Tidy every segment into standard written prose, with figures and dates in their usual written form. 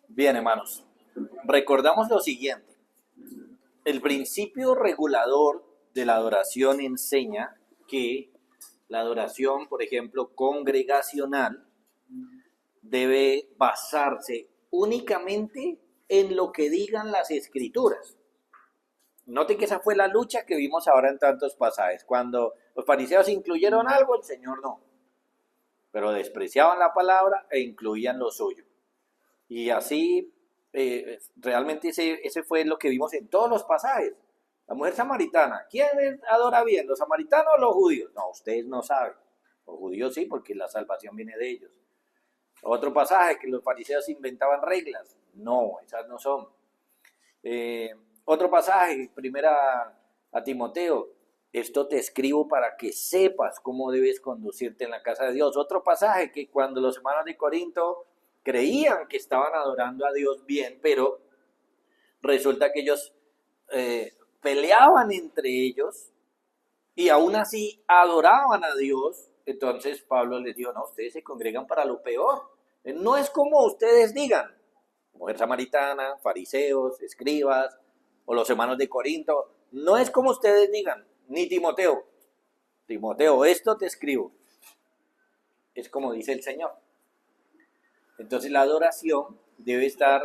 Bien, hermanos, recordamos lo siguiente. El principio regulador de la adoración enseña que la adoración, por ejemplo, congregacional, debe basarse únicamente en lo que digan las escrituras. Note que esa fue la lucha que vimos ahora en tantos pasajes. Cuando los fariseos incluyeron algo, el Señor no. Pero despreciaban la palabra e incluían lo suyo. Y así, realmente ese fue lo que vimos en todos los pasajes. La mujer samaritana, ¿quién adora bien? ¿Los samaritanos o los judíos? No, ustedes no saben. Los judíos sí, porque la salvación viene de ellos. Otro pasaje, que los fariseos inventaban reglas. No, esas no son. Eh, Otro pasaje, primera a Timoteo, esto te escribo para que sepas cómo debes conducirte en la casa de Dios. Otro pasaje, que cuando los hermanos de Corinto creían que estaban adorando a Dios bien, pero resulta que ellos peleaban entre ellos y aún así adoraban a Dios. Entonces Pablo les dijo, no, ustedes se congregan para lo peor. No es como ustedes digan, mujer samaritana, fariseos, escribas, o los hermanos de Corinto, no es como ustedes digan, ni Timoteo. Timoteo, esto te escribo. Es como dice el Señor. Entonces la adoración debe estar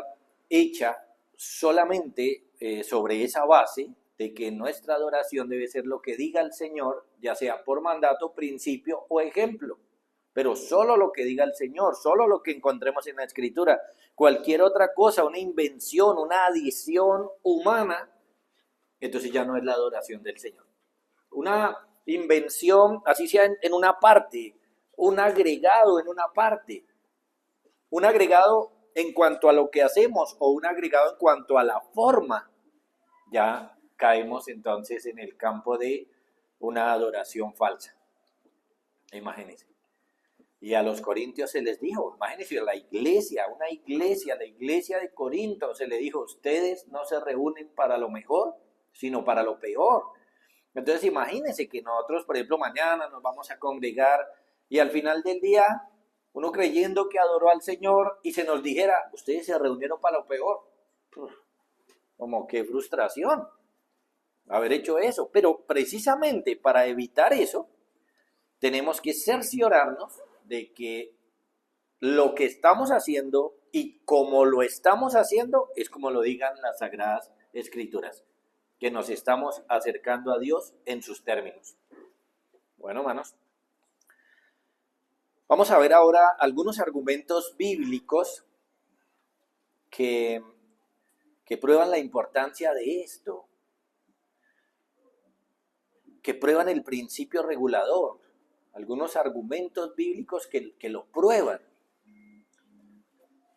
hecha solamente sobre esa base de que nuestra adoración debe ser lo que diga el Señor, ya sea por mandato, principio o ejemplo. Pero solo lo que diga el Señor, solo lo que encontremos en la Escritura. Cualquier otra cosa, una invención, una adición humana, entonces ya no es la adoración del Señor. Una invención, así sea en una parte, un agregado en una parte, un agregado en cuanto a lo que hacemos o un agregado en cuanto a la forma, ya caemos entonces en el campo de una adoración falsa. Imagínense. Y a los corintios se les dijo, imagínense, la iglesia de Corinto se le dijo, ustedes no se reúnen para lo mejor, sino para lo peor. Entonces imagínense que nosotros, por ejemplo, mañana nos vamos a congregar y al final del día, uno creyendo que adoró al Señor y se nos dijera, ustedes se reunieron para lo peor. Como qué frustración haber hecho eso. Pero precisamente para evitar eso, tenemos que cerciorarnos de que lo que estamos haciendo y como lo estamos haciendo es como lo digan las Sagradas Escrituras, que nos estamos acercando a Dios en sus términos. Bueno, hermanos, vamos a ver ahora algunos argumentos bíblicos que prueban la importancia de esto, que prueban el principio regulador, algunos argumentos bíblicos que lo prueban.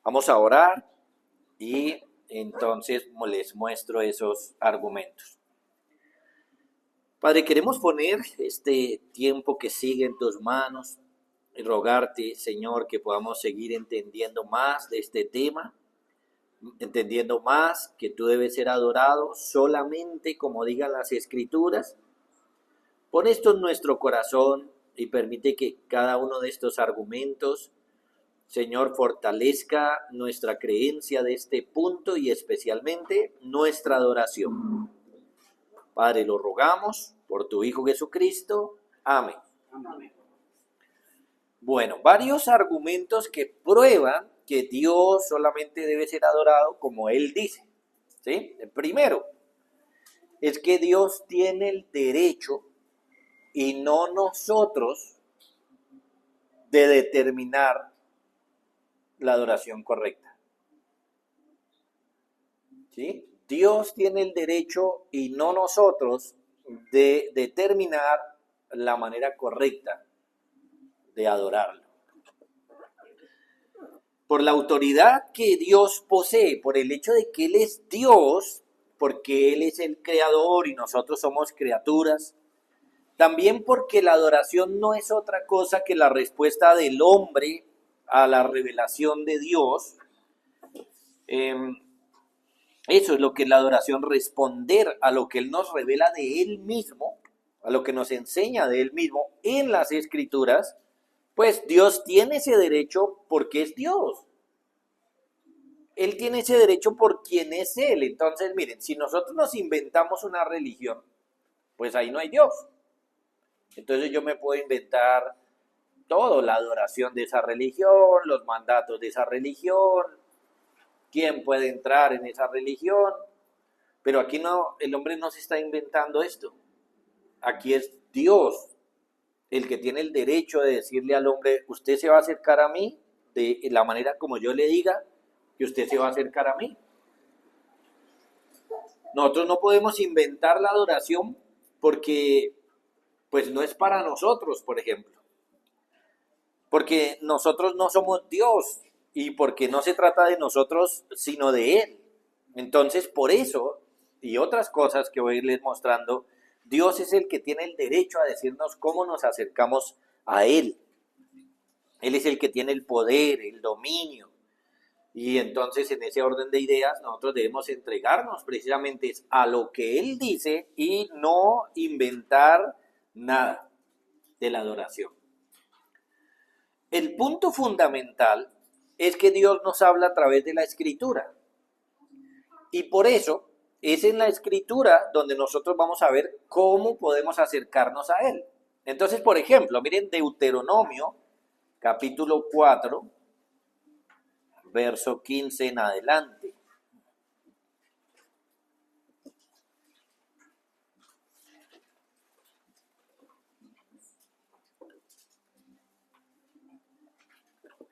Vamos a orar y entonces les muestro esos argumentos. Padre, queremos poner este tiempo que sigue en tus manos y rogarte, Señor, que podamos seguir entendiendo más de este tema, entendiendo más que tú debes ser adorado solamente como digan las Escrituras. Pon esto en nuestro corazón y permite que cada uno de estos argumentos, Señor, fortalezca nuestra creencia de este punto y especialmente nuestra adoración. Padre, lo rogamos por tu Hijo Jesucristo. Amén. Amén. Bueno, varios argumentos que prueban que Dios solamente debe ser adorado como Él dice. ¿Sí? El primero es que Dios tiene el derecho y no nosotros de determinar la adoración correcta. ¿Sí? Dios tiene el derecho y no nosotros de determinar la manera correcta de adorarlo. Por la autoridad que Dios posee, por el hecho de que Él es Dios, porque Él es el creador y nosotros somos criaturas, también porque la adoración no es otra cosa que la respuesta del hombre a la revelación de Dios. Eso es lo que es la adoración, responder a lo que Él nos revela de Él mismo, a lo que nos enseña de Él mismo en las Escrituras. Pues Dios tiene ese derecho porque es Dios. Él tiene ese derecho por quien es Él. Entonces, miren, si nosotros nos inventamos una religión, pues ahí no hay Dios. Entonces yo me puedo inventar todo, la adoración de esa religión, los mandatos de esa religión, quién puede entrar en esa religión, pero aquí no, el hombre no se está inventando esto. Aquí es Dios el que tiene el derecho de decirle al hombre, usted se va a acercar a mí de la manera como yo le diga que usted se va a acercar a mí. Nosotros no podemos inventar la adoración porque pues no es para nosotros, por ejemplo. Porque nosotros no somos Dios y porque no se trata de nosotros, sino de Él. Entonces, por eso y otras cosas que voy a irles mostrando, Dios es el que tiene el derecho a decirnos cómo nos acercamos a Él. Él es el que tiene el poder, el dominio. Y entonces, en ese orden de ideas, nosotros debemos entregarnos precisamente a lo que Él dice y no inventar nada de la adoración. El punto fundamental es que Dios nos habla a través de la Escritura. Y por eso es en la Escritura donde nosotros vamos a ver cómo podemos acercarnos a Él. Entonces, por ejemplo, miren Deuteronomio, capítulo 4, verso 15 en adelante.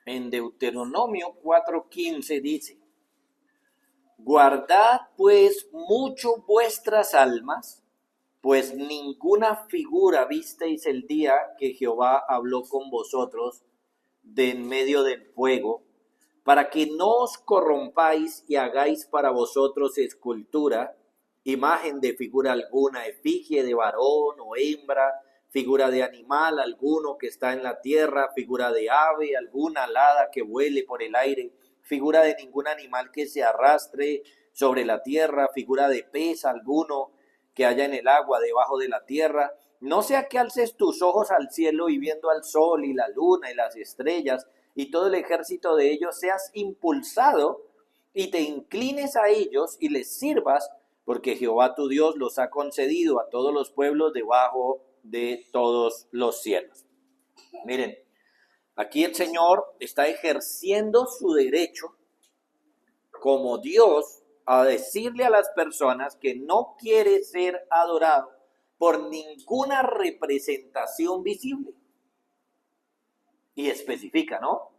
En Deuteronomio 4:15 dice, guardad pues mucho vuestras almas, pues ninguna figura visteis el día que Jehová habló con vosotros de en medio del fuego, para que no os corrompáis y hagáis para vosotros escultura, imagen de figura alguna, efigie de varón o hembra, figura de animal alguno que está en la tierra, figura de ave, alguna alada que vuele por el aire, figura de ningún animal que se arrastre sobre la tierra, figura de pez alguno que haya en el agua debajo de la tierra. No sea que alces tus ojos al cielo y viendo al sol y la luna y las estrellas y todo el ejército de ellos, seas impulsado y te inclines a ellos y les sirvas, porque Jehová tu Dios los ha concedido a todos los pueblos debajo de todos los cielos. Miren, aquí el Señor está ejerciendo su derecho como Dios a decirle a las personas que no quiere ser adorado por ninguna representación visible. Y especifica, ¿no?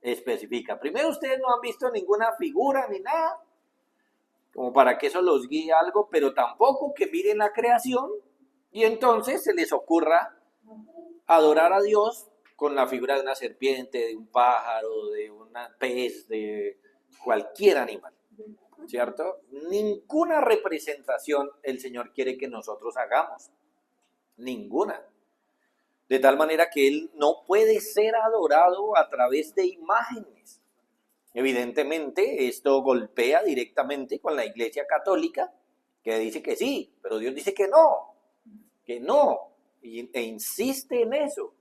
Especifica. Primero, ustedes no han visto ninguna figura ni nada, como para que eso los guíe a algo, pero tampoco que miren la creación y entonces se les ocurra adorar a Dios con la figura de una serpiente, de un pájaro, de una pez, de cualquier animal, ¿cierto? Ninguna representación el Señor quiere que nosotros hagamos, ninguna. De tal manera que Él no puede ser adorado a través de imágenes. Evidentemente, esto golpea directamente con la Iglesia Católica, que dice que sí, pero Dios dice que no, e insiste en eso.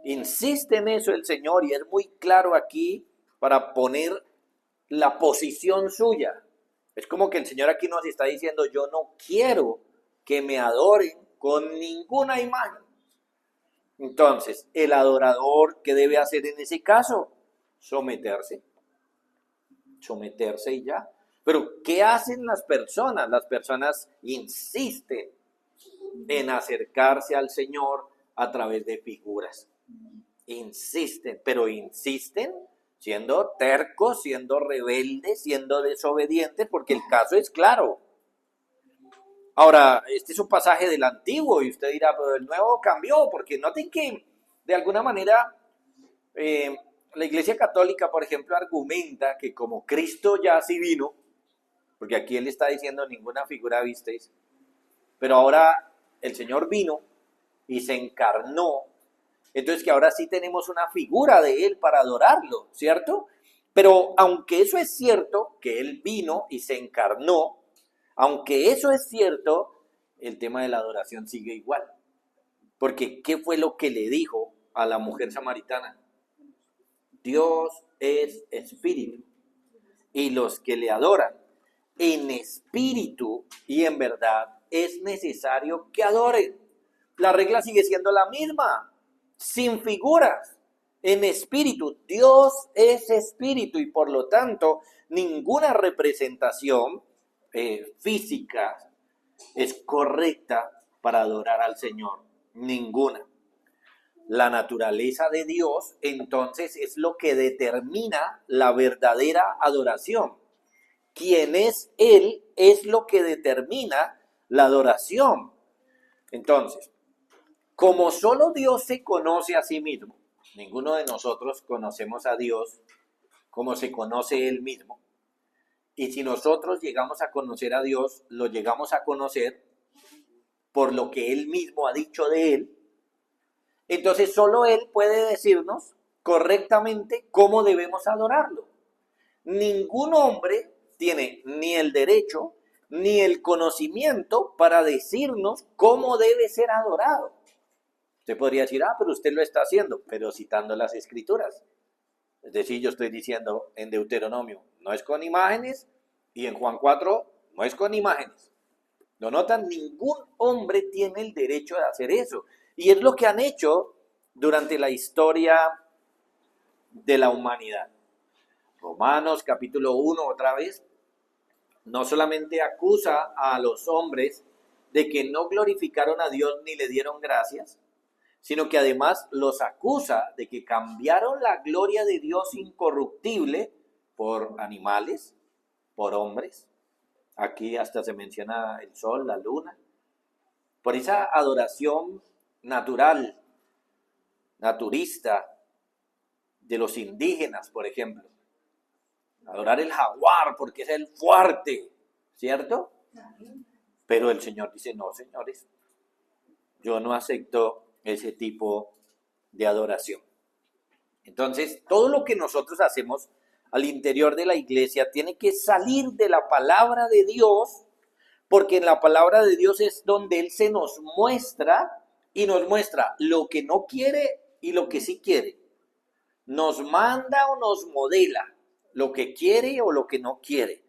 Insiste en eso el Señor y es muy claro aquí para poner la posición suya. Es como que el Señor aquí nos está diciendo, yo no quiero que me adoren con ninguna imagen. Entonces, el adorador, ¿qué debe hacer en ese caso? Someterse y ya. Pero, ¿qué hacen las personas? Las personas insisten en acercarse al Señor a través de figuras. Insisten, pero insisten siendo tercos, siendo rebeldes, siendo desobedientes, porque el caso es claro. Ahora, este es un pasaje del Antiguo y usted dirá, pero el Nuevo cambió, porque noten que de alguna manera la Iglesia Católica, por ejemplo, argumenta que como Cristo ya sí vino, porque aquí él está diciendo ninguna figura visteis, pero ahora el Señor vino y se encarnó, entonces que ahora sí tenemos una figura de Él para adorarlo, ¿cierto? Pero aunque eso es cierto, que Él vino y se encarnó, aunque eso es cierto, el tema de la adoración sigue igual. Porque ¿qué fue lo que le dijo a la mujer samaritana? Dios es espíritu y los que le adoran en espíritu y en verdad es necesario que adoren. La regla sigue siendo la misma, sin figuras, en espíritu. Dios es espíritu y por lo tanto ninguna representación física es correcta para adorar al Señor, ninguna. La naturaleza de Dios entonces es lo que determina la verdadera adoración. Quién es Él es lo que determina la adoración. Entonces, como solo Dios se conoce a sí mismo, ninguno de nosotros conocemos a Dios como se conoce Él mismo. Y si nosotros llegamos a conocer a Dios, lo llegamos a conocer por lo que Él mismo ha dicho de Él. Entonces solo Él puede decirnos correctamente cómo debemos adorarlo. Ningún hombre tiene ni el derecho ni el conocimiento para decirnos cómo debe ser adorado. Usted podría decir, pero usted lo está haciendo, pero citando las Escrituras. Es decir, yo estoy diciendo en Deuteronomio, no es con imágenes, y en Juan 4, no es con imágenes. ¿Lo notan? Ningún hombre tiene el derecho de hacer eso. Y es lo que han hecho durante la historia de la humanidad. Romanos capítulo 1, otra vez, no solamente acusa a los hombres de que no glorificaron a Dios ni le dieron gracias, sino que además los acusa de que cambiaron la gloria de Dios incorruptible por animales, por hombres. Aquí hasta se menciona el sol, la luna, por esa adoración natural, naturista de los indígenas, por ejemplo. Adorar el jaguar porque es el fuerte, ¿cierto? Pero el Señor dice, no, señores, yo no acepto ese tipo de adoración. Entonces, todo lo que nosotros hacemos al interior de la iglesia tiene que salir de la palabra de Dios, porque en la palabra de Dios es donde Él se nos muestra y nos muestra lo que no quiere y lo que sí quiere. Nos manda o nos modela lo que quiere o lo que no quiere.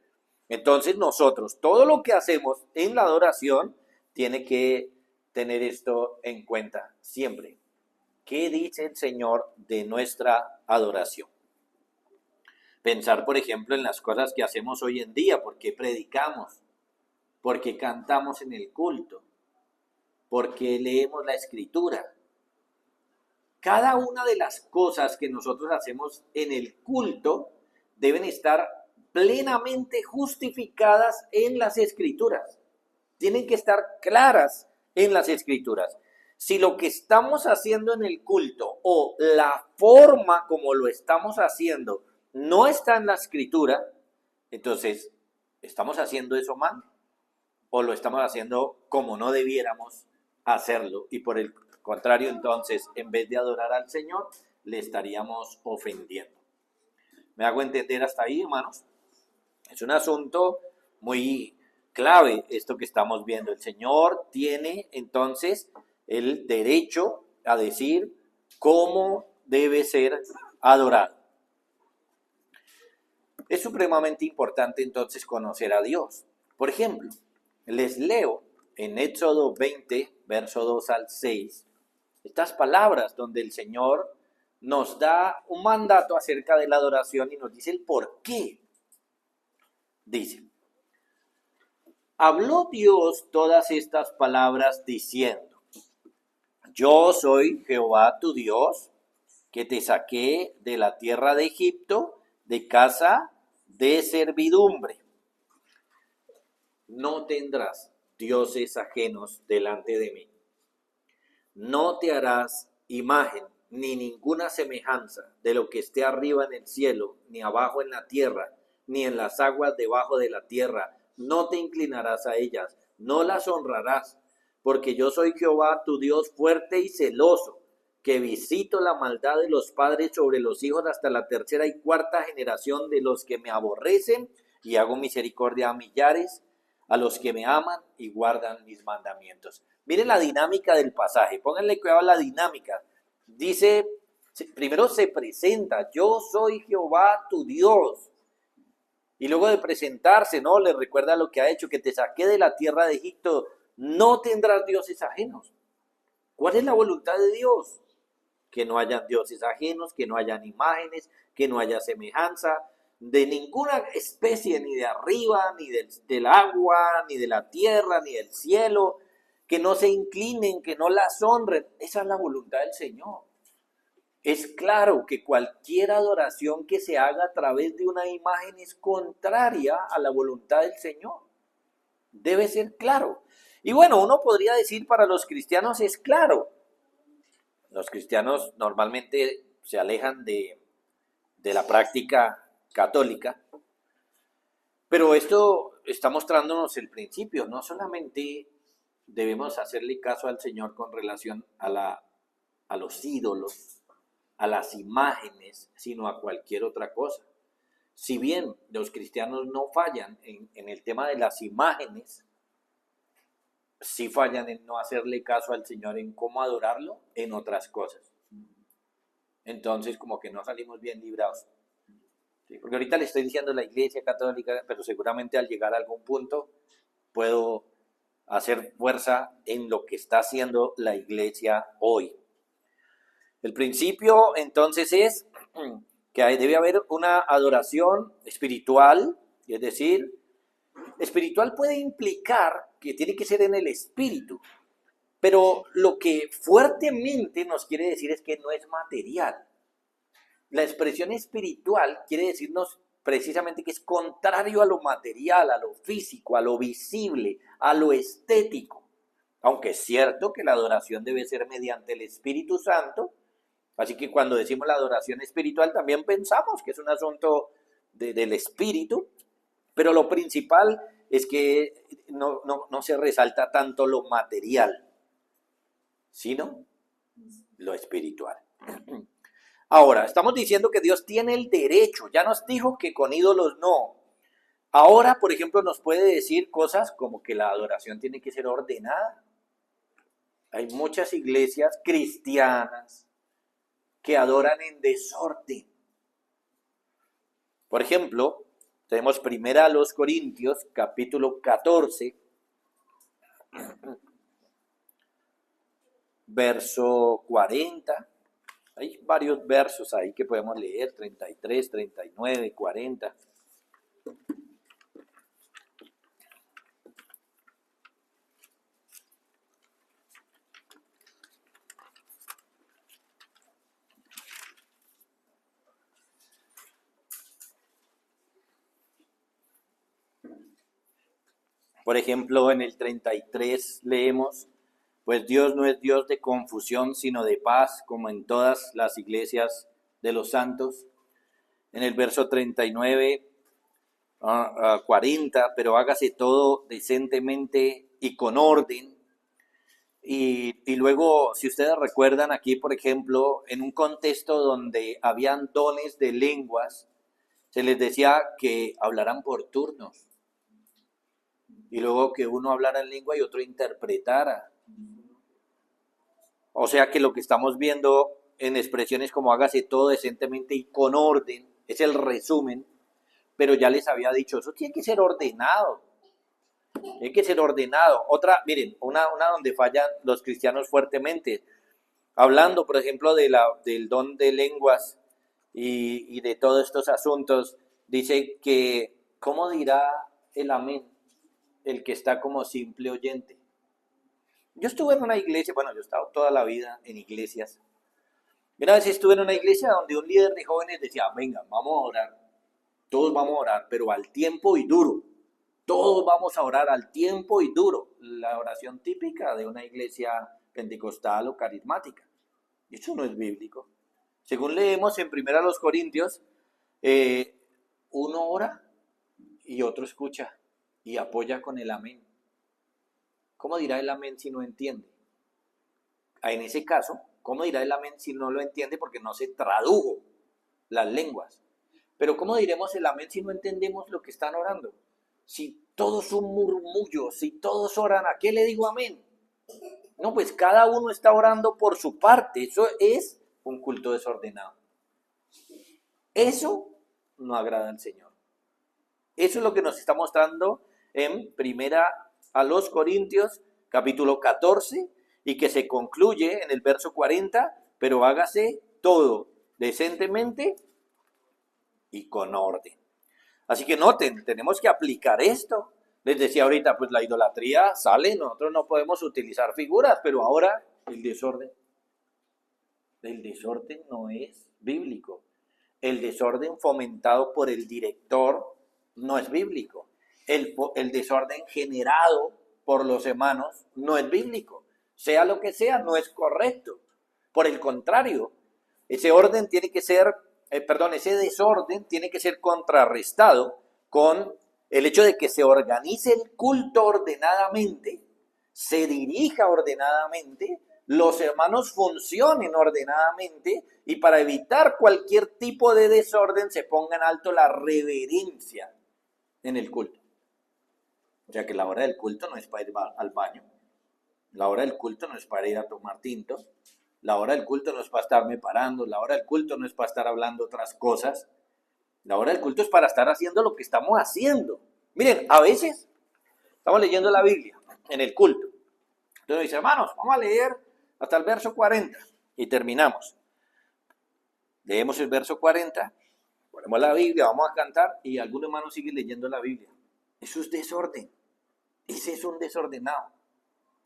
Entonces nosotros, todo lo que hacemos en la adoración tiene que tener esto en cuenta siempre. ¿Qué dice el Señor de nuestra adoración? Pensar, por ejemplo, en las cosas que hacemos hoy en día, porque predicamos, porque cantamos en el culto, porque leemos la Escritura. Cada una de las cosas que nosotros hacemos en el culto deben estar plenamente justificadas en las Escrituras. Tienen que estar claras en las Escrituras. Si lo que estamos haciendo en el culto o la forma como lo estamos haciendo no está en la Escritura, entonces, ¿estamos haciendo eso mal? ¿O lo estamos haciendo como no debiéramos hacerlo? Y por el contrario, entonces, en vez de adorar al Señor, le estaríamos ofendiendo. ¿Me hago entender hasta ahí, hermanos? Es un asunto muy clave esto que estamos viendo. El Señor tiene entonces el derecho a decir cómo debe ser adorado. Es supremamente importante entonces conocer a Dios. Por ejemplo, les leo en Éxodo 20, verso 2 al 6, estas palabras donde el Señor nos da un mandato acerca de la adoración y nos dice el por qué. Dice, habló Dios todas estas palabras diciendo, yo soy Jehová tu Dios, que te saqué de la tierra de Egipto, de casa de servidumbre. No tendrás dioses ajenos delante de mí. No te harás imagen ni ninguna semejanza de lo que esté arriba en el cielo, ni abajo en la tierra, ni en las aguas debajo de la tierra. No te inclinarás a ellas, no las honrarás, porque yo soy Jehová tu Dios fuerte y celoso, que visito la maldad de los padres sobre los hijos hasta la tercera y cuarta generación de los que me aborrecen, y hago misericordia a millares, a los que me aman y guardan mis mandamientos. Miren la dinámica del pasaje, pónganle cuidado a la dinámica. Dice, primero se presenta, yo soy Jehová tu Dios. Y luego de presentarse, ¿no? Le recuerda lo que ha hecho, que te saqué de la tierra de Egipto, no tendrás dioses ajenos. ¿Cuál es la voluntad de Dios? Que no hayan dioses ajenos, que no hayan imágenes, que no haya semejanza de ninguna especie, ni de arriba, ni del agua, ni de la tierra, ni del cielo, que no se inclinen, que no las honren. Esa es la voluntad del Señor. Es claro que cualquier adoración que se haga a través de una imagen es contraria a la voluntad del Señor. Debe ser claro. Y bueno, uno podría decir para los cristianos es claro. Los cristianos normalmente se alejan de la práctica católica, pero esto está mostrándonos el principio. No solamente debemos hacerle caso al Señor con relación a los ídolos, a las imágenes, sino a cualquier otra cosa. Si bien los cristianos no fallan en el tema de las imágenes, sí fallan en no hacerle caso al Señor en cómo adorarlo en otras cosas. Entonces, como que no salimos bien librados. ¿Sí? Porque ahorita le estoy diciendo la Iglesia Católica, pero seguramente al llegar a algún punto puedo hacer fuerza en lo que está haciendo la Iglesia hoy. El principio entonces es que debe haber una adoración espiritual, es decir, espiritual puede implicar que tiene que ser en el espíritu, pero lo que fuertemente nos quiere decir es que no es material. La expresión espiritual quiere decirnos precisamente que es contrario a lo material, a lo físico, a lo visible, a lo estético. Aunque es cierto que la adoración debe ser mediante el Espíritu Santo, así que cuando decimos la adoración espiritual también pensamos que es un asunto del espíritu, pero lo principal es que no se resalta tanto lo material, sino lo espiritual. Ahora, estamos diciendo que Dios tiene el derecho, ya nos dijo que con ídolos no. Ahora, por ejemplo, nos puede decir cosas como que la adoración tiene que ser ordenada. Hay muchas iglesias cristianas que adoran en desorden. Por ejemplo, tenemos primera a los Corintios, capítulo 14, verso 40. Hay varios versos ahí que podemos leer, 33, 39, 40. Por ejemplo, en el 33 leemos, pues Dios no es Dios de confusión, sino de paz, como en todas las iglesias de los santos. En el verso 39, 40, pero hágase todo decentemente y con orden. Y luego, si ustedes recuerdan aquí, por ejemplo, en un contexto donde habían dones de lenguas, se les decía que hablaran por turnos. Y luego que uno hablara en lengua y otro interpretara. O sea que lo que estamos viendo en expresiones como hágase todo decentemente y con orden, es el resumen, pero ya les había dicho, eso tiene que ser ordenado. Tiene que ser ordenado. Otra, miren, una donde fallan los cristianos fuertemente, hablando, por ejemplo, del don de lenguas y de todos estos asuntos, dice que, ¿cómo dirá el amén el que está como simple oyente? Yo estuve en una iglesia, bueno, yo he estado toda la vida en iglesias. Y una vez estuve en una iglesia donde un líder de jóvenes decía, venga, vamos a orar, todos vamos a orar, pero al tiempo y duro. Todos vamos a orar al tiempo y duro. La oración típica de una iglesia pentecostal o carismática. Eso no es bíblico. Según leemos en 1 Corintios, uno ora y otro escucha y apoya con el amén. ¿Cómo dirá el amén si no entiende? En ese caso, ¿cómo dirá el amén si no lo entiende? Porque no se tradujo las lenguas. Pero ¿cómo diremos el amén si no entendemos lo que están orando? Si todos son murmullos, si todos oran, ¿a qué le digo amén? No, pues cada uno está orando por su parte. Eso es un culto desordenado. Eso no agrada al Señor. Eso es lo que nos está mostrando en Primera a los Corintios, capítulo 14, y que se concluye en el verso 40, pero hágase todo decentemente y con orden. Así que noten, tenemos que aplicar esto. Les decía ahorita, pues la idolatría sale, nosotros no podemos utilizar figuras, pero ahora el desorden no es bíblico. El desorden fomentado por el director no es bíblico. El desorden generado por los hermanos no es bíblico. Sea lo que sea, no es correcto. Por el contrario, ese desorden tiene que ser contrarrestado con el hecho de que se organice el culto ordenadamente, se dirija ordenadamente, los hermanos funcionen ordenadamente y para evitar cualquier tipo de desorden se ponga en alto la reverencia en el culto. O sea que la hora del culto no es para ir al baño, la hora del culto no es para ir a tomar tinto, la hora del culto no es para estarme parando, la hora del culto no es para estar hablando otras cosas, la hora del culto es para estar haciendo lo que estamos haciendo. Miren, a veces estamos leyendo la Biblia en el culto. Entonces dice, hermanos, vamos a leer hasta el verso 40 y terminamos. Leemos el verso 40, ponemos la Biblia, vamos a cantar y algunos hermanos siguen leyendo la Biblia. Eso es desorden. Ese es un desordenado.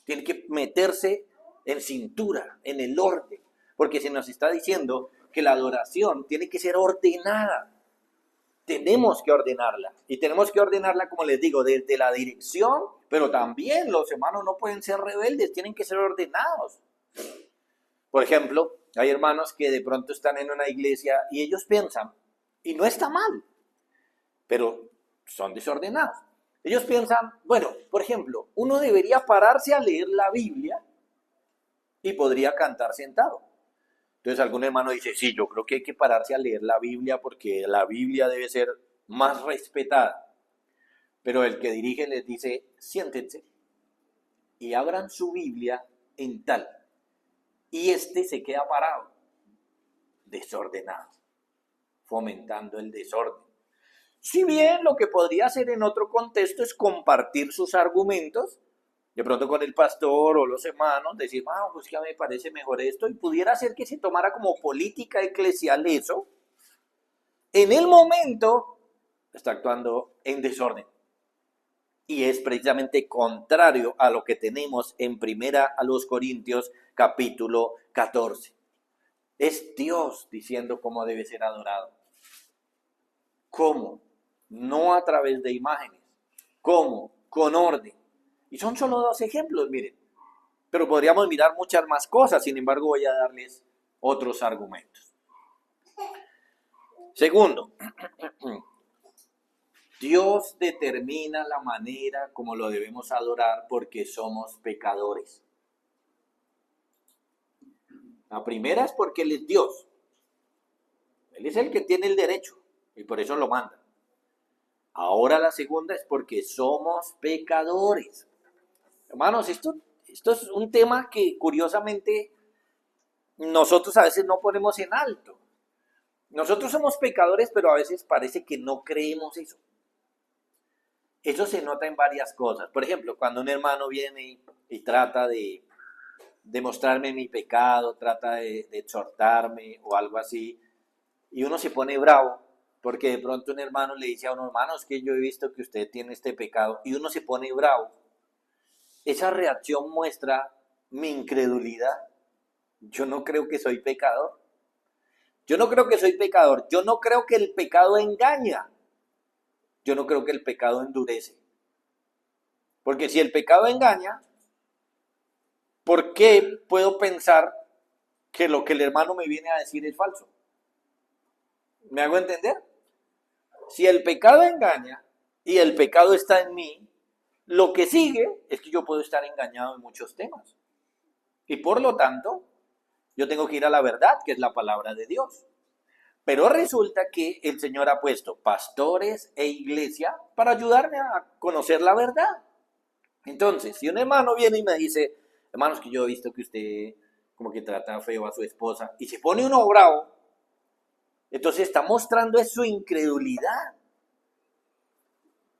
Tiene que meterse en cintura, en el orden, porque se nos está diciendo que la adoración tiene que ser ordenada. Tenemos que ordenarla y tenemos que ordenarla, como les digo, desde la dirección, pero también los hermanos no pueden ser rebeldes, tienen que ser ordenados. Por ejemplo, hay hermanos que de pronto están en una iglesia y ellos piensan, y no está mal, pero son desordenados. Ellos piensan, bueno, por ejemplo, uno debería pararse a leer la Biblia y podría cantar sentado. Entonces algún hermano dice, sí, yo creo que hay que pararse a leer la Biblia porque la Biblia debe ser más respetada. Pero el que dirige les dice, siéntense y abran su Biblia en tal. Y se queda parado, desordenado, fomentando el desorden. Si bien lo que podría hacer en otro contexto es compartir sus argumentos, de pronto con el pastor o los hermanos, decir, pues que a mí me parece mejor esto, y pudiera ser que se tomara como política eclesial eso, en el momento está actuando en desorden. Y es precisamente contrario a lo que tenemos en Primera a los Corintios, capítulo 14. Es Dios diciendo cómo debe ser adorado. ¿Cómo? No a través de imágenes. ¿Cómo? Con orden. Y son solo 2 ejemplos, miren. Pero podríamos mirar muchas más cosas, sin embargo voy a darles otros argumentos. Segundo, Dios determina la manera como lo debemos adorar porque somos pecadores. La primera es porque Él es Dios. Él es el que tiene el derecho y por eso lo manda. Ahora la segunda es porque somos pecadores. Hermanos, esto es un tema que curiosamente nosotros a veces no ponemos en alto. Nosotros somos pecadores, pero a veces parece que no creemos eso. Eso se nota en varias cosas. Por ejemplo, cuando un hermano viene y trata de demostrarme mi pecado, trata de exhortarme o algo así, y uno se pone bravo, porque de pronto un hermano le dice a uno, hermano, es que yo he visto que usted tiene este pecado, y uno se pone bravo. Esa reacción muestra mi incredulidad. Yo no creo que soy pecador. Yo no creo que soy pecador. Yo no creo que el pecado engaña. Yo no creo que el pecado endurece. Porque si el pecado engaña, ¿por qué puedo pensar que lo que el hermano me viene a decir es falso? ¿Me hago entender? Si el pecado engaña y el pecado está en mí, lo que sigue es que yo puedo estar engañado en muchos temas. Y por lo tanto, yo tengo que ir a la verdad, que es la palabra de Dios. Pero resulta que el Señor ha puesto pastores e iglesia para ayudarme a conocer la verdad. Entonces, si un hermano viene y me dice, hermanos, que yo he visto que usted como que trata feo a su esposa, y se pone uno bravo, entonces está mostrando su incredulidad.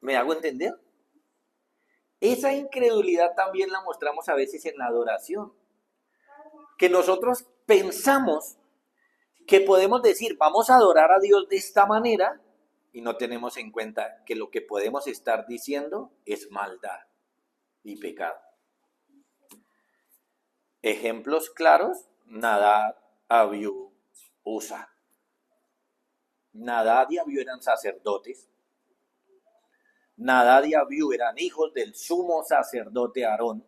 ¿Me hago entender? Esa incredulidad también la mostramos a veces en la adoración. Que nosotros pensamos que podemos decir, vamos a adorar a Dios de esta manera, y no tenemos en cuenta que lo que podemos estar diciendo es maldad y pecado. Ejemplos claros, Nadab, Abiú, Usa. Nadab y Abiú eran sacerdotes. Nadab y Abiú eran hijos del sumo sacerdote Aarón.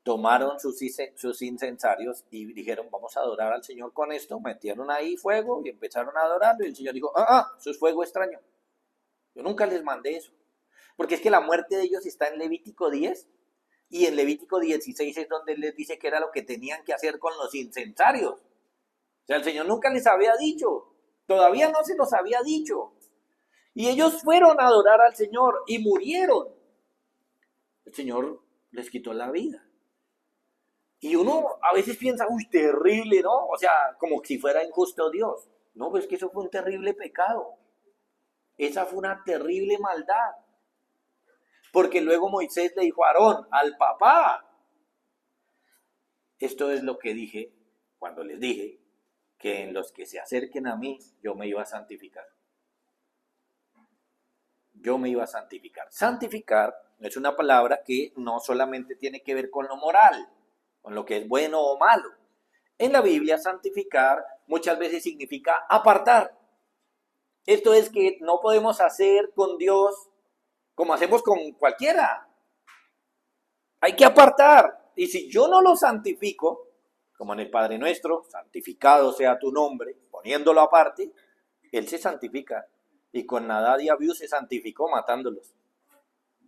Tomaron sus incensarios y dijeron, vamos a adorar al Señor con esto. Metieron ahí fuego y empezaron a adorarlo. Y el Señor dijo, eso es fuego extraño. Yo nunca les mandé eso. Porque es que la muerte de ellos está en Levítico 10. Y en Levítico 16 es donde les dice que era lo que tenían que hacer con los incensarios. O sea, el Señor nunca les había dicho. Todavía no se los había dicho. Y ellos fueron a adorar al Señor y murieron. El Señor les quitó la vida. Y uno a veces piensa, uy, terrible, ¿no? O sea, como si fuera injusto Dios. No, pues es que eso fue un terrible pecado. Esa fue una terrible maldad. Porque luego Moisés le dijo a Aarón, al papá. Esto es lo que dije cuando les dije que en los que se acerquen a mí, yo me iba a santificar. Yo me iba a santificar. Santificar es una palabra que no solamente tiene que ver con lo moral, con lo que es bueno o malo. En la Biblia, santificar muchas veces significa apartar. Esto es que no podemos hacer con Dios como hacemos con cualquiera. Hay que apartar. Y si yo no lo santifico, como en el Padre Nuestro, santificado sea tu nombre, poniéndolo aparte, Él se santifica. Y con Nadab y Abiú se santificó matándolos.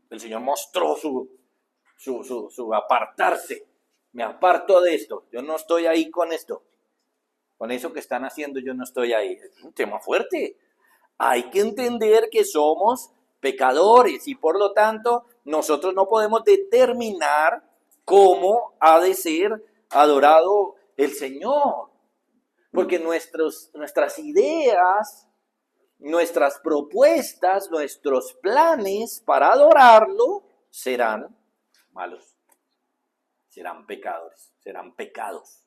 El Señor mostró su apartarse. Me aparto de esto. Yo no estoy ahí con esto. Con eso que están haciendo yo no estoy ahí. Es un tema fuerte. Hay que entender que somos pecadores y por lo tanto nosotros no podemos determinar cómo ha de ser adorado el Señor. Porque nuestras ideas, nuestras propuestas, nuestros planes para adorarlo serán malos. Serán pecadores, serán pecados,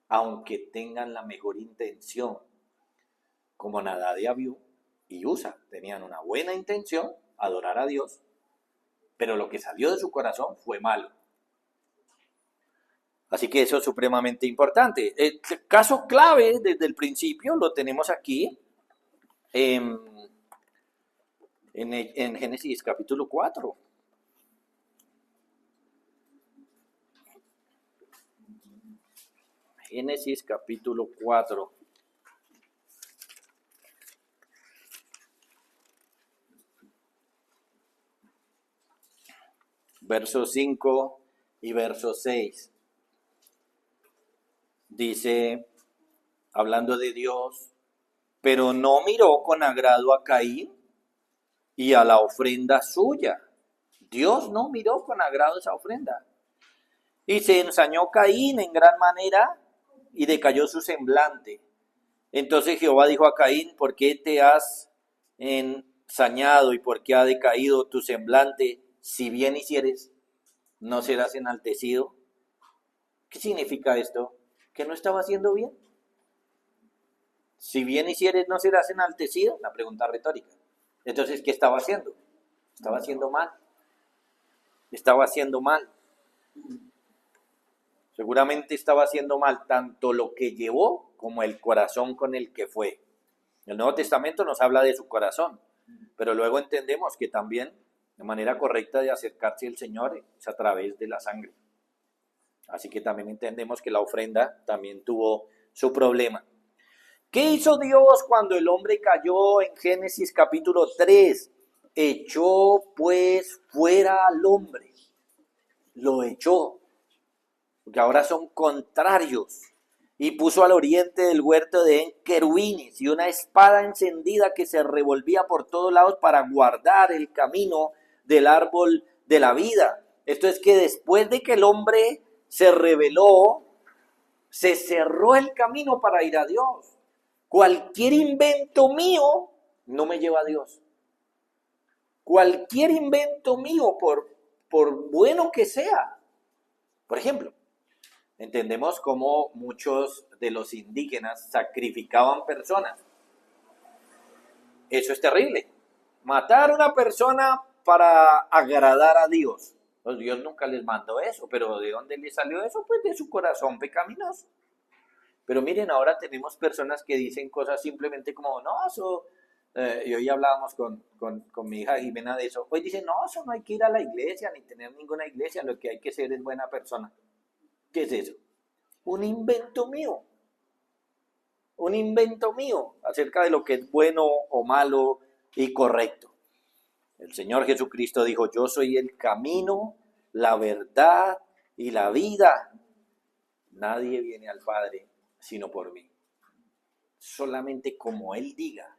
aunque tengan la mejor intención, como Nadab y Abiú y Usa tenían una buena intención, adorar a Dios, pero lo que salió de su corazón fue malo. Así que eso es supremamente importante. El caso clave desde el principio lo tenemos aquí en Génesis capítulo 4. Génesis capítulo 4. Verso 5 y verso 6. Dice, hablando de Dios, pero no miró con agrado a Caín y a la ofrenda suya. Dios no miró con agrado esa ofrenda. Y se ensañó Caín en gran manera y decayó su semblante. Entonces Jehová dijo a Caín, ¿por qué te has ensañado y por qué ha decaído tu semblante? Si bien hicieres, no serás enaltecido. ¿Qué significa esto? Que no estaba haciendo bien. Si bien hicieres, no serás enaltecido. Una pregunta retórica. Entonces, ¿qué estaba haciendo? Estaba haciendo mal. Estaba haciendo mal. Seguramente estaba haciendo mal tanto lo que llevó como el corazón con el que fue. El Nuevo Testamento nos habla de su corazón, pero luego entendemos que también la manera correcta de acercarse al Señor es a través de la sangre. Así que también entendemos que la ofrenda también tuvo su problema. ¿Qué hizo Dios cuando el hombre cayó en Génesis capítulo 3? Echó pues fuera al hombre. Lo echó. Porque ahora son contrarios. Y puso al oriente del huerto de Edén querubines y una espada encendida que se revolvía por todos lados para guardar el camino del árbol de la vida. Esto es que después de que el hombre se rebeló, se cerró el camino para ir a Dios. Cualquier invento mío no me lleva a Dios. cualquier invento mío, por bueno que sea. Por ejemplo, entendemos cómo muchos de los indígenas sacrificaban personas. Eso es terrible. Matar a una persona para agradar a Dios. Pues Dios nunca les mandó eso, pero ¿de dónde les salió eso? Pues de su corazón pecaminoso. Pero miren, ahora tenemos personas que dicen cosas simplemente como, no, eso, y hoy hablábamos con mi hija Jimena de eso. Hoy dicen, no, eso no hay que ir a la iglesia, ni tener ninguna iglesia, lo que hay que ser es buena persona. ¿Qué es eso? Un invento mío. Un invento mío acerca de lo que es bueno o malo y correcto. El Señor Jesucristo dijo, yo soy el camino, la verdad y la vida. Nadie viene al Padre sino por mí. Solamente como Él diga,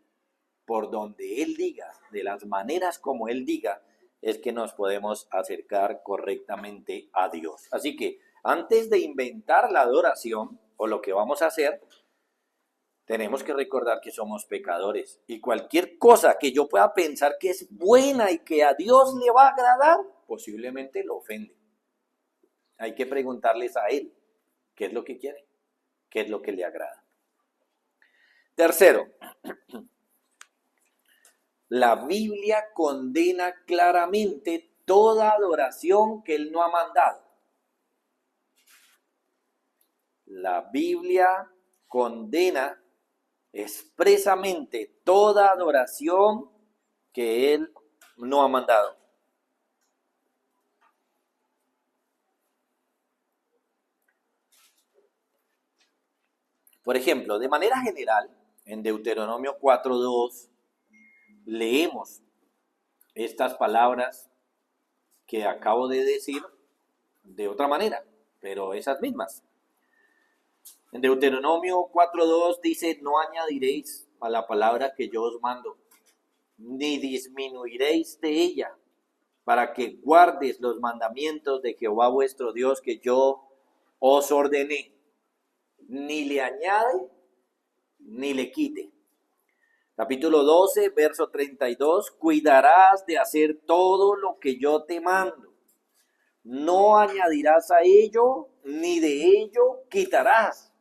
por donde Él diga, de las maneras como Él diga, es que nos podemos acercar correctamente a Dios. Así que antes de inventar la adoración o lo que vamos a hacer, tenemos que recordar que somos pecadores y cualquier cosa que yo pueda pensar que es buena y que a Dios le va a agradar, posiblemente lo ofende. Hay que preguntarles a Él qué es lo que quiere, qué es lo que le agrada. Tercero, la Biblia condena claramente toda adoración que Él no ha mandado. La Biblia condena expresamente toda adoración que Él no ha mandado. Por ejemplo, de manera general, en Deuteronomio 4:2 leemos estas palabras que acabo de decir de otra manera, pero esas mismas. En Deuteronomio 4:2 dice, no añadiréis a la palabra que yo os mando, ni disminuiréis de ella, para que guardes los mandamientos de Jehová vuestro Dios que yo os ordené. Ni le añade, ni le quite. Capítulo 12, verso 32, cuidarás de hacer todo lo que yo te mando. No añadirás a ello, ni de ello quitarás.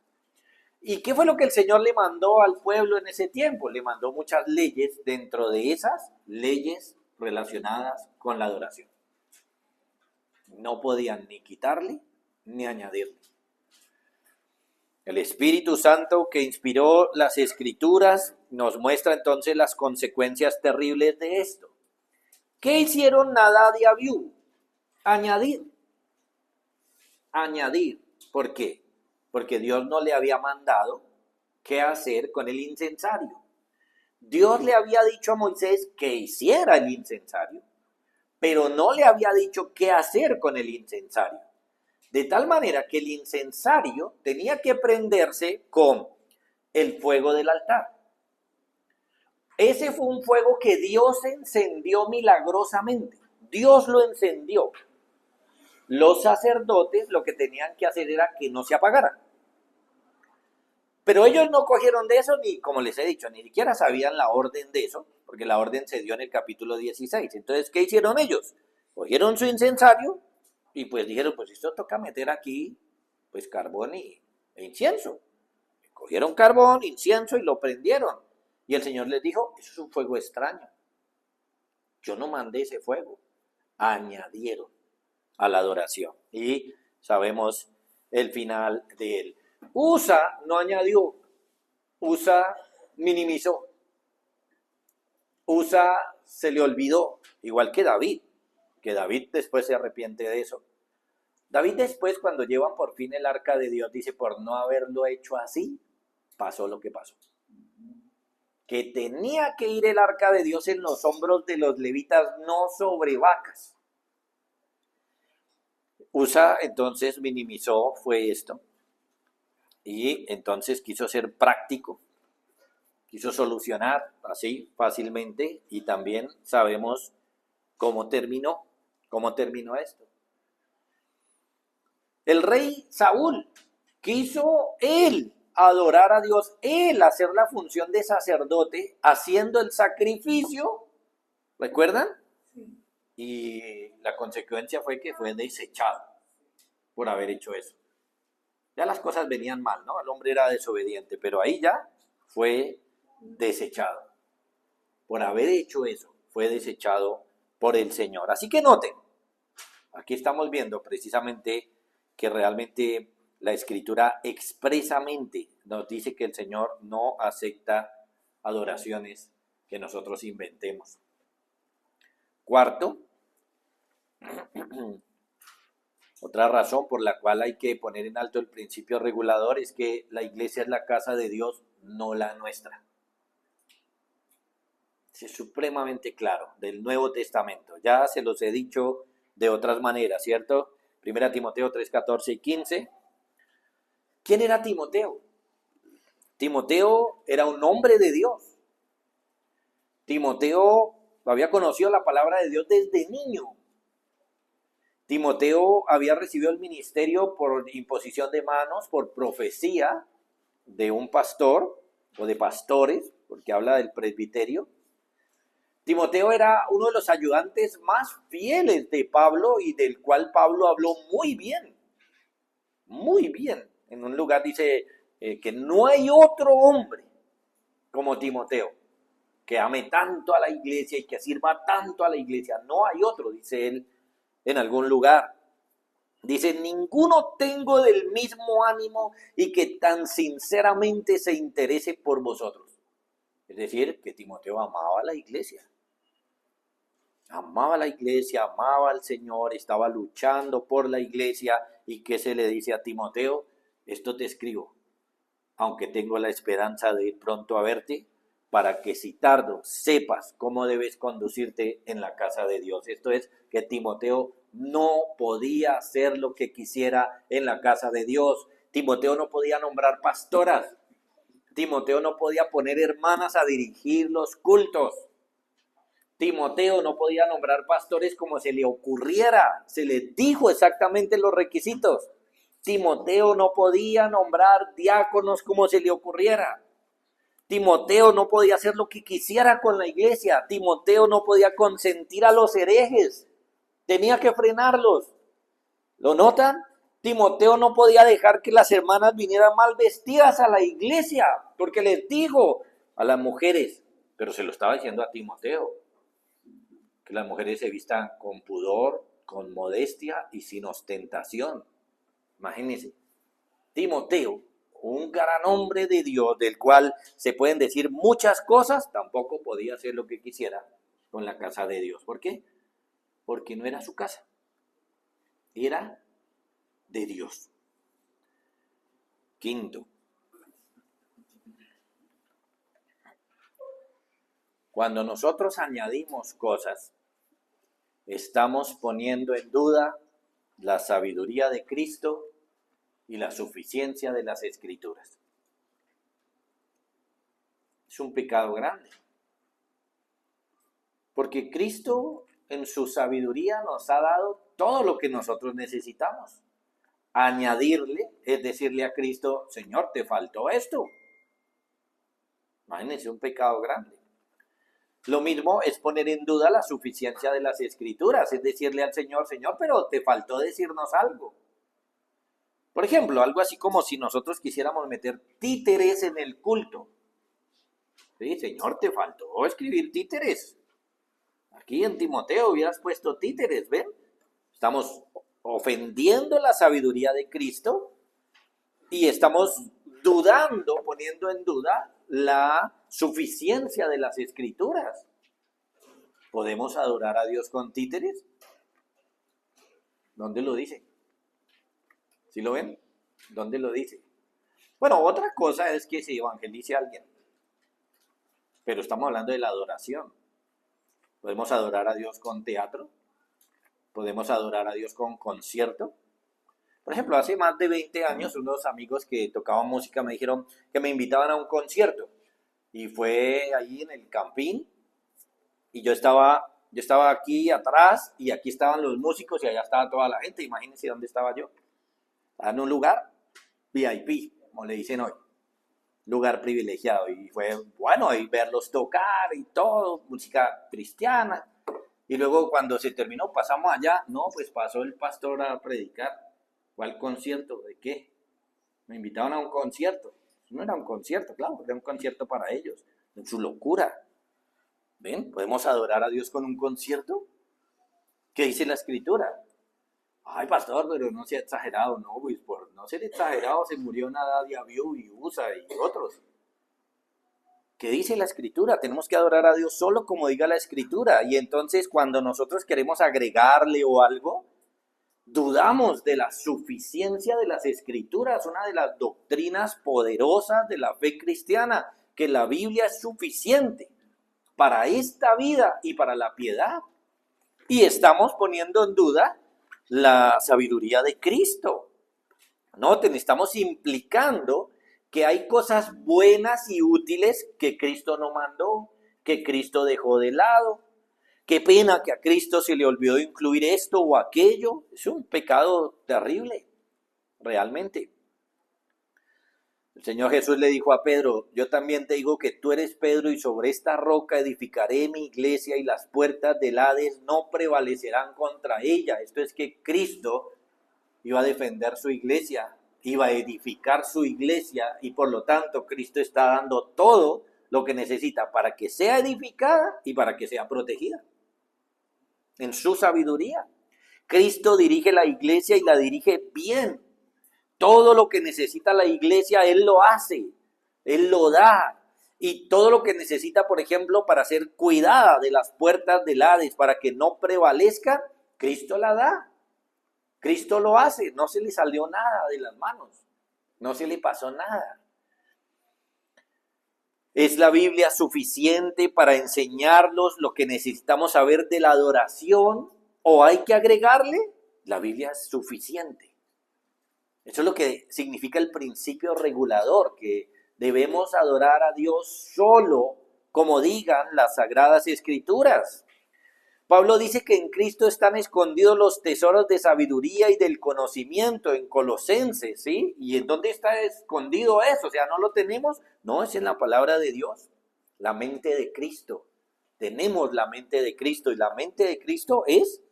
¿Y qué fue lo que el Señor le mandó al pueblo en ese tiempo? Le mandó muchas leyes, dentro de esas leyes relacionadas con la adoración. No podían ni quitarle, ni añadirle. El Espíritu Santo que inspiró las Escrituras nos muestra entonces las consecuencias terribles de esto. ¿Qué hicieron Nadab y Abiú? Añadir. ¿Por qué? Porque Dios no le había mandado qué hacer con el incensario. Dios le había dicho a Moisés que hiciera el incensario, pero no le había dicho qué hacer con el incensario. De tal manera que el incensario tenía que prenderse con el fuego del altar. Ese fue un fuego que Dios encendió milagrosamente. Dios lo encendió. Los sacerdotes lo que tenían que hacer era que no se apagara. Pero ellos no cogieron de eso, ni, como les he dicho, ni siquiera sabían la orden de eso, porque la orden se dio en el capítulo 16. Entonces, ¿qué hicieron ellos? Cogieron su incensario y pues dijeron, pues esto toca meter aquí, pues carbón e incienso. Cogieron carbón, incienso y lo prendieron. Y el Señor les dijo, eso es un fuego extraño. Yo no mandé ese fuego. Añadieron a la adoración. Y sabemos el final de él. Usa no añadió, Usa minimizó. Usa se le olvidó, igual que David después se arrepiente de eso. David después, cuando llevan por fin el arca de Dios, dice, por no haberlo hecho así, pasó lo que pasó. Que tenía que ir el arca de Dios en los hombros de los levitas, no sobre vacas. Usa entonces minimizó, fue esto. Y entonces quiso ser práctico, quiso solucionar así fácilmente y también sabemos cómo terminó esto. El rey Saúl quiso él adorar a Dios, él hacer la función de sacerdote, haciendo el sacrificio, ¿recuerdan? y la consecuencia fue que fue desechado por haber hecho eso. Ya las cosas venían mal, ¿no? El hombre era desobediente, pero ahí ya fue desechado. Por haber hecho eso, fue desechado por el Señor. Así que noten, aquí estamos viendo precisamente que realmente la Escritura expresamente nos dice que el Señor no acepta adoraciones que nosotros inventemos. Cuarto, otra razón por la cual hay que poner en alto el principio regulador es que la iglesia es la casa de Dios, no la nuestra. Es supremamente claro del Nuevo Testamento. Ya se los he dicho de otras maneras, ¿cierto? Primera Timoteo 3, 14 y 15. ¿Quién era Timoteo? Timoteo era un hombre de Dios. Timoteo había conocido la palabra de Dios desde niño. Timoteo había recibido el ministerio por imposición de manos, por profecía de un pastor o de pastores, porque habla del presbiterio. Timoteo era uno de los ayudantes más fieles de Pablo y del cual Pablo habló muy bien. Muy bien. En un lugar dice que no hay otro hombre como Timoteo que ame tanto a la iglesia y que sirva tanto a la iglesia. No hay otro, dice él en algún lugar. Dice, ninguno tengo del mismo ánimo y que tan sinceramente se interese por vosotros. Es decir, que Timoteo amaba a la iglesia. Amaba la iglesia, amaba al Señor, estaba luchando por la iglesia. ¿Y qué se le dice a Timoteo? Esto te escribo, aunque tengo la esperanza de ir pronto a verte, para que si tardo sepas cómo debes conducirte en la casa de Dios. Esto es que Timoteo no podía hacer lo que quisiera en la casa de Dios. Timoteo no podía nombrar pastoras. Timoteo no podía poner hermanas a dirigir los cultos. Timoteo no podía nombrar pastores como se le ocurriera. Se le dijo exactamente los requisitos. Timoteo no podía nombrar diáconos como se le ocurriera. Timoteo no podía hacer lo que quisiera con la iglesia. Timoteo no podía consentir a los herejes. Tenía que frenarlos. ¿Lo notan? Timoteo no podía dejar que las hermanas vinieran mal vestidas a la iglesia, porque les dijo a las mujeres, pero se lo estaba diciendo a Timoteo, que las mujeres se vistan con pudor, con modestia y sin ostentación. Imagínense, Timoteo, un gran hombre de Dios, del cual se pueden decir muchas cosas, tampoco podía hacer lo que quisiera con la casa de Dios. ¿Por qué? Porque no era su casa, era de Dios. Quinto, cuando nosotros añadimos cosas, estamos poniendo en duda la sabiduría de Cristo y la suficiencia de las Escrituras. Es un pecado grande. Porque Cristo en su sabiduría nos ha dado todo lo que nosotros necesitamos. Añadirle es decirle a Cristo, Señor, te faltó esto. Imagínense, un pecado grande. Lo mismo es poner en duda la suficiencia de las Escrituras, es decirle al Señor, Señor, pero te faltó decirnos algo. Por ejemplo, algo así como si nosotros quisiéramos meter títeres en el culto. Sí, Señor, te faltó escribir títeres. Aquí en Timoteo hubieras puesto títeres, ¿ven? Estamos ofendiendo la sabiduría de Cristo y estamos dudando, poniendo en duda la suficiencia de las Escrituras. ¿Podemos adorar a Dios con títeres? ¿Dónde lo dice? ¿Sí lo ven? ¿Dónde lo dice? Bueno, otra cosa es que se evangelice a alguien, pero estamos hablando de la adoración. ¿Podemos adorar a Dios con teatro? ¿Podemos adorar a Dios con concierto? Por ejemplo, hace más de 20 años, unos amigos que tocaban música me dijeron que me invitaban a un concierto. Y fue ahí en el Campín. Y yo estaba aquí atrás y aquí estaban los músicos y allá estaba toda la gente. Imagínense dónde estaba yo. Estaba en un lugar VIP, como le dicen hoy. Lugar privilegiado. Y fue bueno ahí verlos tocar y todo, música cristiana. Y luego cuando se terminó, pasamos allá. No, pues pasó el pastor a predicar. ¿Cuál concierto? ¿De qué? Me invitaron a un concierto. No era un concierto, claro, era un concierto para ellos. En su locura. ¿Ven? ¿Podemos adorar a Dios con un concierto? ¿Qué dice la Escritura? Ay, pastor, pero no sea exagerado. No, pues por no ser exagerado se murió Nadab, Abiú y Usa y otros. ¿Qué dice la Escritura? Tenemos que adorar a Dios solo como diga la Escritura. Y entonces cuando nosotros queremos agregarle o algo, dudamos de la suficiencia de las Escrituras, una de las doctrinas poderosas de la fe cristiana, que la Biblia es suficiente para esta vida y para la piedad. Y estamos poniendo en duda la sabiduría de Cristo. Noten, estamos implicando que hay cosas buenas y útiles que Cristo no mandó, que Cristo dejó de lado. Qué pena que a Cristo se le olvidó incluir esto o aquello. Es un pecado terrible, realmente. El Señor Jesús le dijo a Pedro, yo también te digo que tú eres Pedro y sobre esta roca edificaré mi iglesia y las puertas del Hades no prevalecerán contra ella. Esto es que Cristo iba a defender su iglesia, iba a edificar su iglesia y por lo tanto Cristo está dando todo lo que necesita para que sea edificada y para que sea protegida. En su sabiduría. Cristo dirige la iglesia y la dirige bien. Todo lo que necesita la iglesia, Él lo hace, Él lo da. Y todo lo que necesita, por ejemplo, para ser cuidada de las puertas del Hades, para que no prevalezca, Cristo la da. Cristo lo hace, no se le salió nada de las manos, no se le pasó nada. ¿Es la Biblia suficiente para enseñarnos lo que necesitamos saber de la adoración o hay que agregarle? La Biblia es suficiente. Eso es lo que significa el principio regulador, que debemos adorar a Dios solo como digan las Sagradas Escrituras. Pablo dice que en Cristo están escondidos los tesoros de sabiduría y del conocimiento en Colosenses, ¿sí? ¿Y en dónde está escondido eso? O sea, ¿no lo tenemos? No, es en la palabra de Dios, la mente de Cristo. Tenemos la mente de Cristo y la mente de Cristo es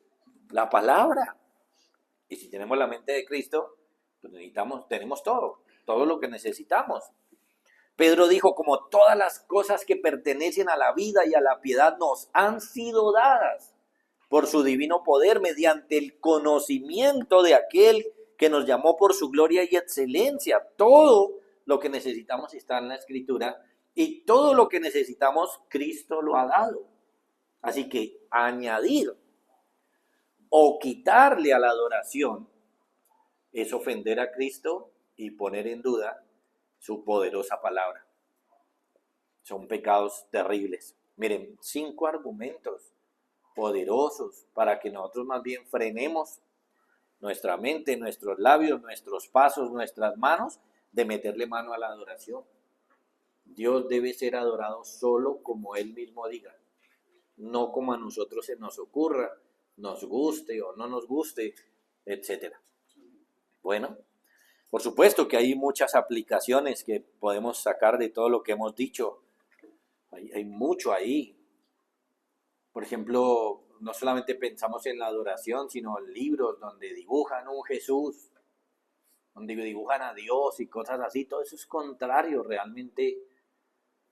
la palabra. Y si tenemos la mente de Cristo, pues tenemos todo lo que necesitamos. Pedro dijo, como todas las cosas que pertenecen a la vida y a la piedad nos han sido dadas por su divino poder mediante el conocimiento de aquel que nos llamó por su gloria y excelencia. Todo lo que necesitamos está en la Escritura y todo lo que necesitamos Cristo lo ha dado. Así que añadir o quitarle a la adoración es ofender a Cristo y poner en duda su poderosa palabra. Son pecados terribles. Miren, 5 argumentos poderosos para que nosotros más bien frenemos nuestra mente, nuestros labios, nuestros pasos, nuestras manos, de meterle mano a la adoración. Dios debe ser adorado solo como Él mismo diga, no como a nosotros se nos ocurra, nos guste o no nos guste, etc. Bueno, por supuesto que hay muchas aplicaciones que podemos sacar de todo lo que hemos dicho. Hay mucho ahí. Por ejemplo, no solamente pensamos en la adoración, sino en libros donde dibujan un Jesús, donde dibujan a Dios y cosas así. Todo eso es contrario realmente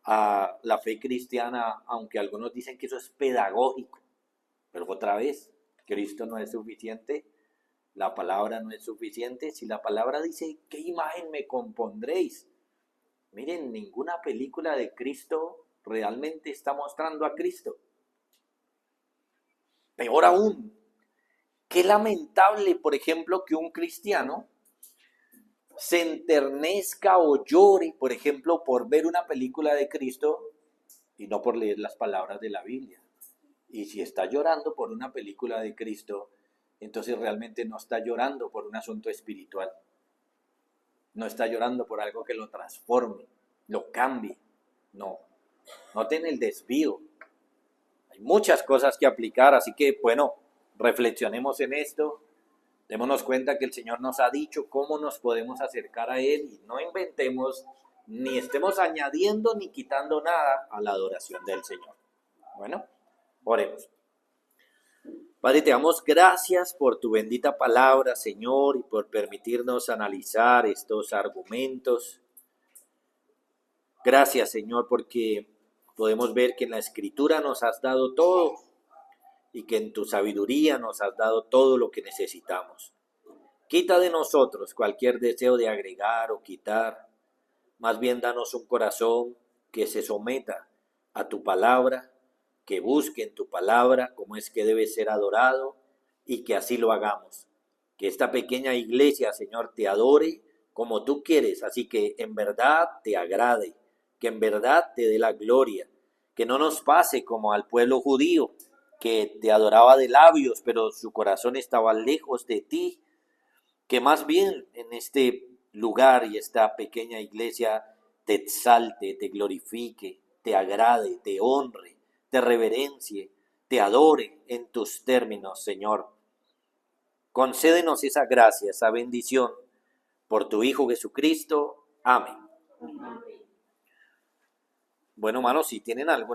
a la fe cristiana, aunque algunos dicen que eso es pedagógico. Pero otra vez, Cristo no es suficiente. La palabra no es suficiente. Si la palabra dice, ¿qué imagen me compondréis? Miren, ninguna película de Cristo realmente está mostrando a Cristo. Peor aún, qué lamentable, por ejemplo, que un cristiano se enternezca o llore, por ejemplo, por ver una película de Cristo y no por leer las palabras de la Biblia. Y si está llorando por una película de Cristo, entonces realmente no está llorando por un asunto espiritual. No está llorando por algo que lo transforme, lo cambie. No. Noten el desvío. Hay muchas cosas que aplicar, así que, bueno, reflexionemos en esto. Démonos cuenta que el Señor nos ha dicho cómo nos podemos acercar a Él y no inventemos, ni estemos añadiendo ni quitando nada a la adoración del Señor. Bueno, oremos. Padre, te damos gracias por tu bendita palabra, Señor, y por permitirnos analizar estos argumentos. Gracias, Señor, porque podemos ver que en la Escritura nos has dado todo y que en tu sabiduría nos has dado todo lo que necesitamos. Quita de nosotros cualquier deseo de agregar o quitar. Más bien danos un corazón que se someta a tu palabra, que busque en tu palabra cómo es que debe ser adorado y que así lo hagamos. Que esta pequeña iglesia, Señor, te adore como tú quieres, así que en verdad te agrade, que en verdad te dé la gloria, que no nos pase como al pueblo judío, que te adoraba de labios, pero su corazón estaba lejos de ti, que más bien en este lugar y esta pequeña iglesia te exalte, te glorifique, te agrade, te honre, te reverencie, te adore en tus términos, Señor. Concédenos esa gracia, esa bendición, por tu Hijo Jesucristo. Amén. Bueno, hermanos, si tienen algo